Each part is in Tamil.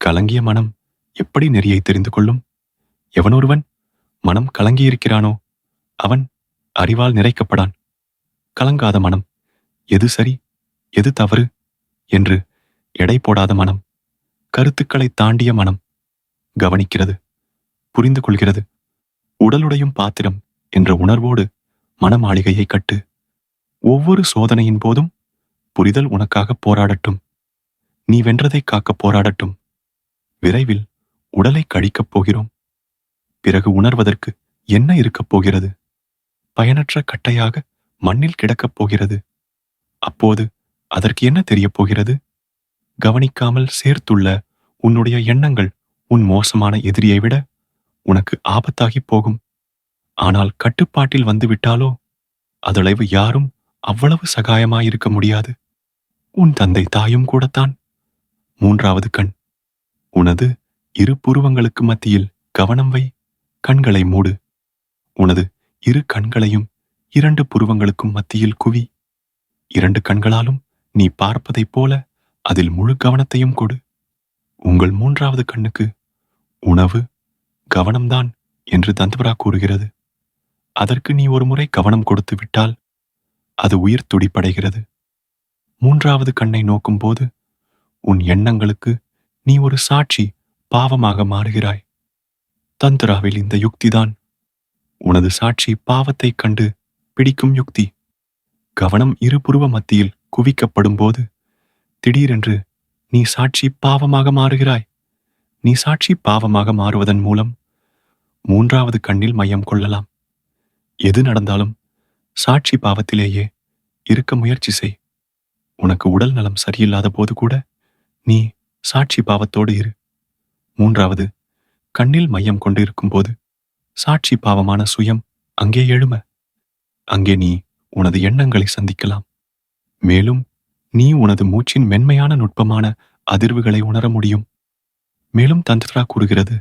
கலங்கிய மனம் எப்படி நெறியை தெரிந்து கொள்ளும்? எவனொருவன் மனம் கலங்கியிருக்கிறானோ அவன் அறிவால் நிறைக்கப்படான். கலங்காத மனம் எது சரி எது தவறு என்று எடை போடாத மனம், கருத்துக்களை தாண்டிய மனம் கவனிக்கிறது, புரிந்து கொள்கிறது. உடலுடையும் பாத்திரம் என்ற உணர்வோடு மனமாளிகையை கட்டு. ஒவ்வொரு சோதனையின் போதும் புரிதல் உனக்காக போராடட்டும். நீ வென்றதை காக்க போராடட்டும். விரைவில் உடலை கழிக்கப் போகிறோம். பிறகு உணர்வதற்கு என்ன இருக்கப் போகிறது? பயனற்ற கட்டையாக மண்ணில் கிடக்கப் போகிறது. அப்போது அதற்கு என்ன தெரியப் போகிறது? கவனிக்காமல் சேர்த்துள்ள உன்னுடைய எண்ணங்கள் உன் மோசமான எதிரியை விட உனக்கு ஆபத்தாகி போகும். ஆனால் கட்டுப்பாட்டில் வந்துவிட்டாலோ அதளவு யாரும் அவ்வளவு சகாயமாயிருக்க முடியாது. உன் தந்தை தாயும் கூடத்தான். மூன்றாவது கண். உனது இரு புருவங்களுக்கு மத்தியில் கவனம் வை. கண்களை மூடு. உனது இரு கண்களையும் இரண்டு புருவங்களுக்கும் மத்தியில் குவி. இரண்டு கண்களாலும் நீ பார்ப்பதைப் போல அதில் முழு கவனத்தையும் கொடு. உங்கள் மூன்றாவது கண்ணுக்கு உணவு கவனம்தான் என்று தந்தவரா கூறுகிறது. அதற்கு நீ ஒரு முறை கவனம் கொடுத்து விட்டால் அது உயிர் துடிப்படைகிறது. மூன்றாவது கண்ணை நோக்கும் போது உன் எண்ணங்களுக்கு நீ ஒரு சாட்சி பாவமாக மாறுகிறாய். தந்திராவில் இந்த யுக்திதான். உனது சாட்சி பாவத்தைக் கண்டு பிடிக்கும் யுக்தி. கவனம் இரு புருவ மத்தியில் குவிக்கப்படும் போது திடீரென்று நீ சாட்சி பாவமாக மாறுகிறாய். நீ சாட்சி பாவமாக மாறுவதன் மூலம் மூன்றாவது கண்ணில் மையம் கொள்ளலாம். எது நடந்தாலும் சாட்சி பாவத்திலேயே இருக்க முயற்சி செய். உனக்கு உடல் நலம் சரியில்லாத போது கூட நீ சாட்சி பாவத்தோடு இரு. மூன்றாவது கண்ணில் மையம் கொண்டு இருக்கும்போது சாட்சி பாவமான சுயம் அங்கே எழும. அங்கே நீ உனது எண்ணங்களை சந்திக்கலாம். மேலும் நீ உனது மூச்சின் மென்மையான நுட்பமான அதிர்வுகளை உணர முடியும். மேலும் தந்திரா கூறுகிறது,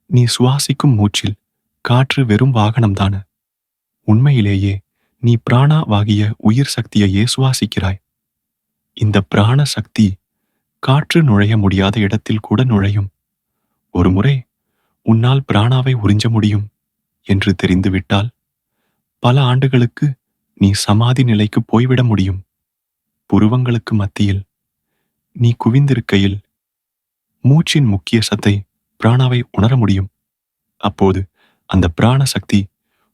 நீ சுவாசிக்கும் மூச்சில் காற்று வெறும் வாகனம்தான. உண்மையிலேயே நீ பிராணாவாகிய உயிர் சக்தியையே சுவாசிக்கிறாய். இந்த பிராண சக்தி காற்று நுழைய முடியாத இடத்தில் கூட நுழையும். ஒரு முறை உன்னால் பிராணாவை உறிஞ்ச முடியும் என்று தெரிந்துவிட்டால் பல ஆண்டுகளுக்கு நீ சமாதி நிலைக்கு போய்விட முடியும். புருவங்களுக்கு மத்தியில் நீ குவிந்திருக்கையில் மூச்சின் முக்கிய சத்தை பிராணாவை உணர முடியும். அப்போது அந்த பிராண சக்தி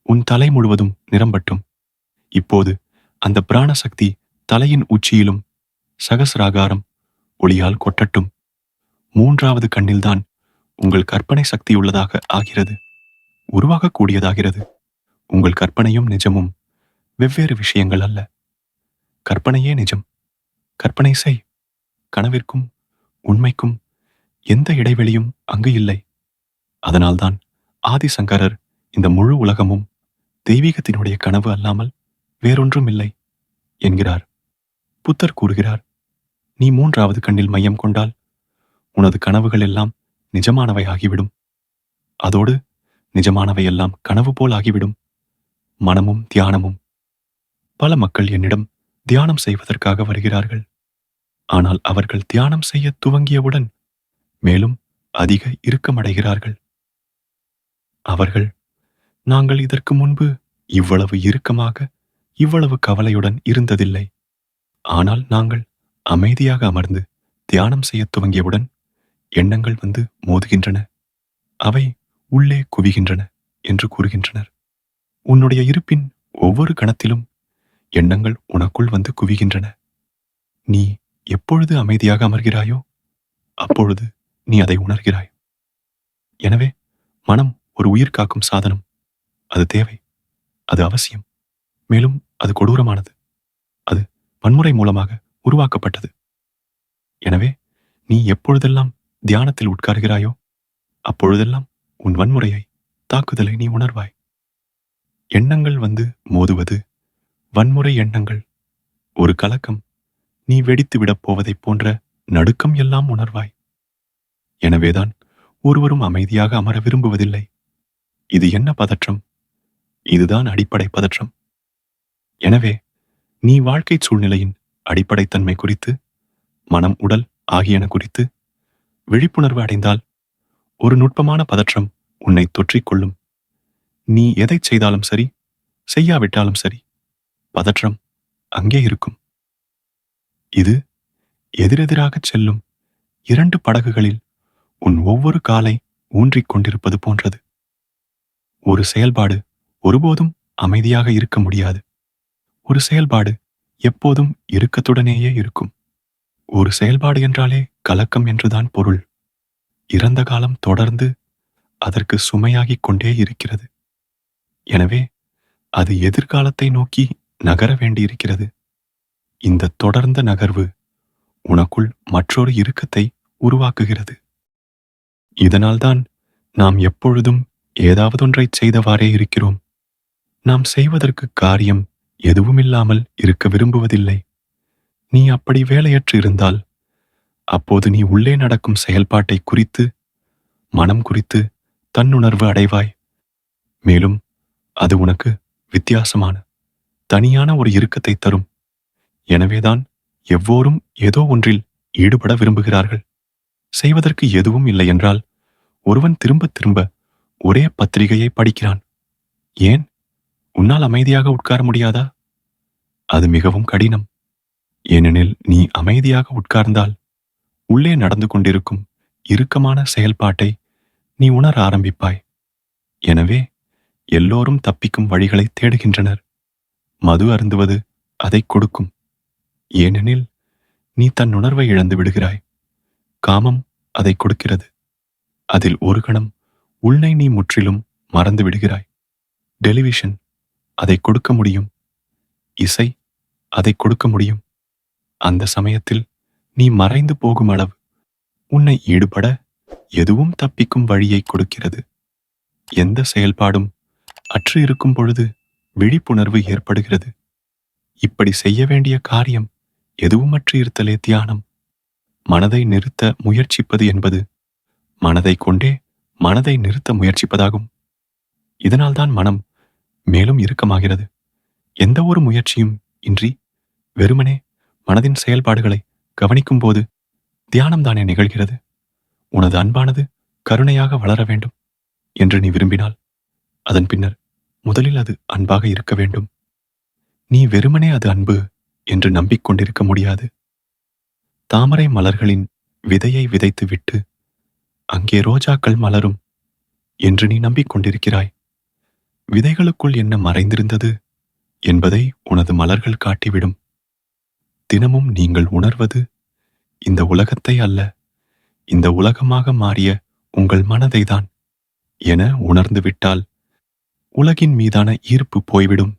உன் தலை முழுவதும் நிரம்பட்டும். இப்போது அந்த பிராண சக்தி தலையின் உச்சியிலும் சகசிராகாரம் ஒளியால் கொட்டட்டும். மூன்றாவது கண்ணில்தான் உங்கள் கற்பனை சக்தியுள்ளதாக ஆகிறது, உருவாகக்கூடியதாகிறது. உங்கள் கற்பனையும் நிஜமும் வெவ்வேறு விஷயங்கள் அல்ல. கற்பனையே நிஜம். கற்பனை செய். கனவிற்கும் உண்மைக்கும் எந்த இடைவெளியும் அங்கு இல்லை. அதனால்தான் ஆதிசங்கரர் இந்த முழு உலகமும் தெய்வீகத்தினுடைய கனவு அல்லாமல் வேறொன்றும் இல்லை என்கிறார். புத்தர் கூறுகிறார், நீ மூன்றாவது கண்ணில் மையம் கொண்டால் உனது கனவுகள் எல்லாம் நிஜமானவை ஆகிவிடும். அதோடு நிஜமானவை எல்லாம் கனவு போல் ஆகிவிடும். மனமும் தியானமும். பல மக்கள் என்னிடம் தியானம் செய்வதற்காக வருகிறார்கள். ஆனால் அவர்கள் தியானம் செய்ய துவங்கியவுடன் மேலும் அதிக இறுக்கமடைகிறார்கள். அவர்கள், நாங்கள் இதற்கு முன்பு இவ்வளவு இறுக்கமாக இவ்வளவு கவலையுடன் இருந்ததில்லை. ஆனால் நாங்கள் அமைதியாக அமர்ந்து தியானம் செய்ய துவங்கியவுடன் எண்ணங்கள் வந்து மோதுகின்றன. அவை உள்ளே குவிகின்றன என்று கூறுகின்றனர். உன்னுடைய இருப்பின் ஒவ்வொரு கணத்திலும் எண்ணங்கள் உனக்குள் வந்து குவிகின்றன. நீ எப்பொழுது அமைதியாக அமர்கிறாயோ அப்பொழுது நீ அதை உணர்கிறாய். எனவே மனம் ஒரு உயிர் காக்கும் சாதனம். அது தேவை, அது அவசியம். மேலும் அது கொடூரமானது. அது வன்முறை மூலமாக உருவாக்கப்பட்டது. எனவே நீ எப்பொழுதெல்லாம் தியானத்தில் உட்கார்கிறாயோ அப்பொழுதெல்லாம் உன் வன்முறையை, தாக்குதலை நீ உணர்வாய். எண்ணங்கள் வந்து மோதுவது வன்முறை எண்ணங்கள். ஒரு கலக்கம், நீ வெடித்து விடப் போவதைப் போன்ற நடுக்கம் எல்லாம் உணர்வாய். எனவேதான் ஒருவரும் அமைதியாக அமர விரும்புவதில்லை. இது என்ன பதற்றம்? இதுதான் அடிப்படை பதற்றம். எனவே நீ வாழ்க்கை சூழ்நிலையின் அடிப்படைத்தன்மை குறித்து, மனம் உடல் ஆகியன குறித்து விழிப்புணர்வு அடைந்தால் ஒரு நுட்பமான பதற்றம் உன்னை தொற்றிக்கொள்ளும். நீ எதைச் செய்தாலும் சரி, செய்யாவிட்டாலும் சரி, பதற்றம் அங்கே இருக்கும். இது எதிரெதிராகச் செல்லும் இரண்டு படகுகளில் உன் ஒவ்வொரு காலை ஊன்றிக் கொண்டிருப்பது போன்றது. ஒரு செயல்பாடு ஒருபோதும் அமைதியாக இருக்க முடியாது. ஒரு செயல்பாடு எப்போதும் இறுக்கத்துடனேயே இருக்கும். ஒரு செயல்பாடு என்றாலே கலக்கம் என்றுதான் பொருள். இறந்த காலம் தொடர்ந்து அதற்கு சுமையாகிக் கொண்டே இருக்கிறது. எனவே அது எதிர்காலத்தை நோக்கி நகர வேண்டியிருக்கிறது. இந்த தொடர்ந்த நகர்வு உனக்குள் மற்றொரு இறுக்கத்தை உருவாக்குகிறது. இதனால்தான் நாம் எப்பொழுதும் ஏதாவதொன்றைச் செய்தவாறே இருக்கிறோம். நாம் செய்வதற்கு காரியம் எதுவுமில்லாமல் இருக்க விரும்புவதில்லை. நீ அப்படி வேலையற்று இருந்தால், அப்போது நீ உள்ளே நடக்கும் செயல்பாட்டை குறித்து, மனம் குறித்து தன்னுணர்வு அடைவாய். மேலும் அது உனக்கு வித்தியாசமான, தனியான ஒரு இறுக்கத்தை தரும். எனவேதான் எவ்வோரும் ஏதோ ஒன்றில் ஈடுபட விரும்புகிறார்கள். செய்வதற்கு எதுவும் இல்லை என்றால் ஒருவன் திரும்ப திரும்ப ஒரே பத்திரிகையை படிக்கிறான். ஏன்? உன்னால் அமைதியாக உட்கார முடியாதா? அது மிகவும் கடினம். ஏனெனில் நீ அமைதியாக உட்கார்ந்தால் உள்ளே நடந்து கொண்டிருக்கும் இறுக்கமான செயல்பாட்டை நீ உணர ஆரம்பிப்பாய். எனவே எல்லோரும் தப்பிக்கும் வழிகளை தேடுகின்றனர். மது அருந்துவது அதைக் கொடுக்கும். ஏனெனில் நீ தன் உணர்வை இழந்து விடுகிறாய். காமம் அதை கொடுக்கிறது. அதில் ஒரு கணம் உன்னை நீ முற்றிலும் மறந்து விடுகிறாய். டெலிவிஷன் அதை கொடுக்க முடியும். இசை அதை கொடுக்க முடியும். அந்த சமயத்தில் நீ மறைந்து போகும் அளவு உன்னை ஈடுபட எதுவும் தப்பிக்கும் வழியை கொடுக்கிறது. எந்த செயல்பாடும் அற்று இருக்கும் பொழுது விழிப்புணர்வு ஏற்படுகிறது. இப்படி செய்ய வேண்டிய காரியம் எதுவுமற்று இருத்தலே தியானம். மனதை நிறுத்த முயற்சிப்பது என்பது மனதை கொண்டே மனதை நிறுத்த முயற்சிப்பதாகும். இதனால்தான் மனம் மேலும் இறுக்கமாகிறது. எந்த ஒரு முயற்சியும் இன்றி வெறுமனே மனதின் செயல்பாடுகளை கவனிக்கும் போது தியானம்தானே நிகழ்கிறது. உனது அன்பானது கருணையாக வளர வேண்டும் என்று நீ விரும்பினால், அதன் பின்னர் முதலில் அது அன்பாக இருக்க வேண்டும். நீ வெறுமனே அது அன்பு என்று நம்பிக்கொண்டிருக்க முடியாது. தாமரை மலர்களின் விதையை விதைத்து விட்டு அங்கே ரோஜாக்கள் மலரும் என்று நீ நம்பிக்கொண்டிருக்கிறாய். விதைகளுக்குள் என்ன மறைந்திருந்தது என்பதை உனது மலர்கள் காட்டிவிடும். தினமும் நீங்கள் உணர்வது இந்த உலகத்தை அல்ல, இந்த உலகமாக மாறிய உங்கள் மனதைதான் என உணர்ந்து விட்டால் உலகின் மீதான ஈர்ப்பு போய்விடும்.